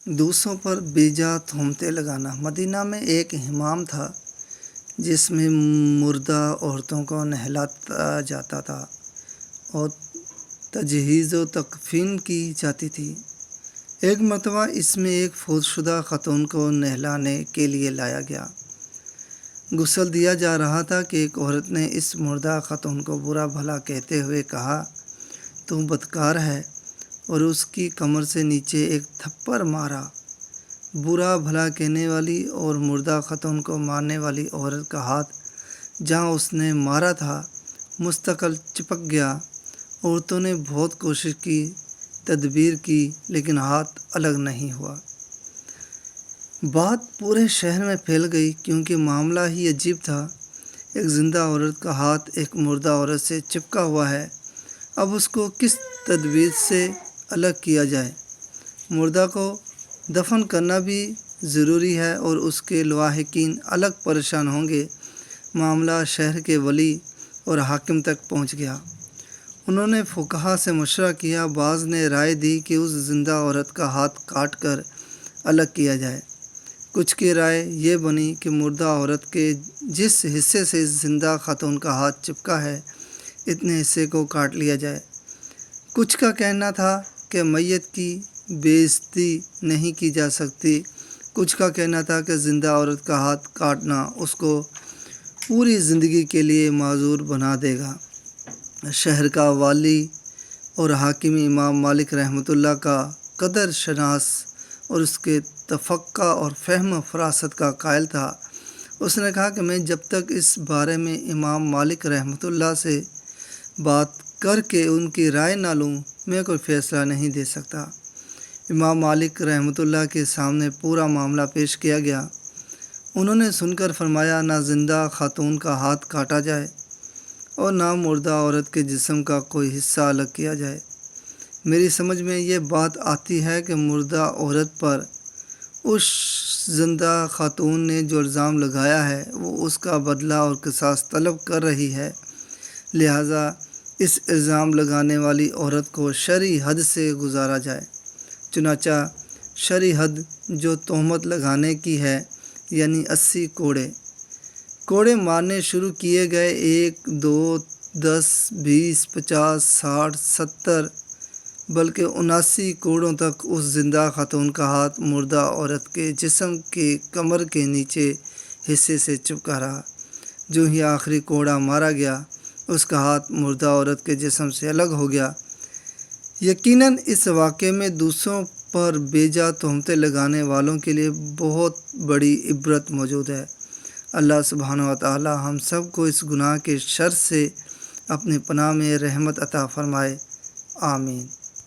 دوسروں پر بیجا تہمتیں لگانا۔ مدینہ میں ایک حمام تھا جس میں مردہ عورتوں کو نہلاتا جاتا تھا اور تجہیز و تکفین کی جاتی تھی۔ ایک مرتبہ اس میں ایک فوت شدہ خاتون کو نہلانے کے لیے لایا گیا۔ غسل دیا جا رہا تھا کہ ایک عورت نے اس مردہ خاتون کو برا بھلا کہتے ہوئے کہا، "تو بدکار ہے"، اور اس کی کمر سے نیچے ایک تھپڑ مارا۔ برا بھلا کہنے والی اور مردہ خاتون کو مارنے والی عورت کا ہاتھ جہاں اس نے مارا تھا مستقل چپک گیا۔ عورتوں نے بہت کوشش کی، تدبیر کی، لیکن ہاتھ الگ نہیں ہوا۔ بات پورے شہر میں پھیل گئی کیونکہ معاملہ ہی عجیب تھا۔ ایک زندہ عورت کا ہاتھ ایک مردہ عورت سے چپکا ہوا ہے، اب اس کو کس تدبیر سے الگ کیا جائے؟ مردہ کو دفن کرنا بھی ضروری ہے اور اس کے لواحقین الگ پریشان ہوں گے۔ معاملہ شہر کے ولی اور حاکم تک پہنچ گیا۔ انہوں نے فقہا سے مشورہ کیا۔ بعض نے رائے دی کہ اس زندہ عورت کا ہاتھ کاٹ کر الگ کیا جائے۔ کچھ کی رائے یہ بنی کہ مردہ عورت کے جس حصے سے زندہ خاتون کا ہاتھ چپکا ہے اتنے حصے کو کاٹ لیا جائے۔ کچھ کا کہنا تھا کہ میت کی بے عزتی نہیں کی جا سکتی۔ کچھ کا کہنا تھا کہ زندہ عورت کا ہاتھ کاٹنا اس کو پوری زندگی کے لیے معذور بنا دے گا۔ شہر کا والی اور حاکم امام مالک رحمۃ اللہ کا قدر شناس اور اس کے تفقہ اور فہم و فراست کا قائل تھا۔ اس نے کہا کہ میں جب تک اس بارے میں امام مالک رحمۃ اللہ سے بات کر کے ان کی رائے نہ لوں میں کوئی فیصلہ نہیں دے سکتا۔ امام مالک رحمۃ اللہ کے سامنے پورا معاملہ پیش کیا گیا۔ انہوں نے سن کر فرمایا، نہ زندہ خاتون کا ہاتھ کاٹا جائے اور نہ مردہ عورت کے جسم کا کوئی حصہ الگ کیا جائے۔ میری سمجھ میں یہ بات آتی ہے کہ مردہ عورت پر اس زندہ خاتون نے جو الزام لگایا ہے وہ اس کا بدلہ اور قصاص طلب کر رہی ہے، لہٰذا اس الزام لگانے والی عورت کو شرعی حد سے گزارا جائے۔ چنانچہ شرعی حد جو تہمت لگانے کی ہے یعنی 80 کوڑے مارنے شروع کیے گئے۔ 1، 2، 10، 20، 50، 60، 70 بلکہ 79 کوڑوں تک اس زندہ خاتون کا ہاتھ مردہ عورت کے جسم کے کمر کے نیچے حصے سے چپکا رہا۔ جو ہی آخری کوڑا مارا گیا اس کا ہاتھ مردہ عورت کے جسم سے الگ ہو گیا۔ یقیناً اس واقعے میں دوسروں پر بیجا تہمتیں لگانے والوں کے لیے بہت بڑی عبرت موجود ہے۔ اللہ سبحانہ و تعالی ہم سب کو اس گناہ کے شر سے اپنی پناہ میں رحمت عطا فرمائے، آمین۔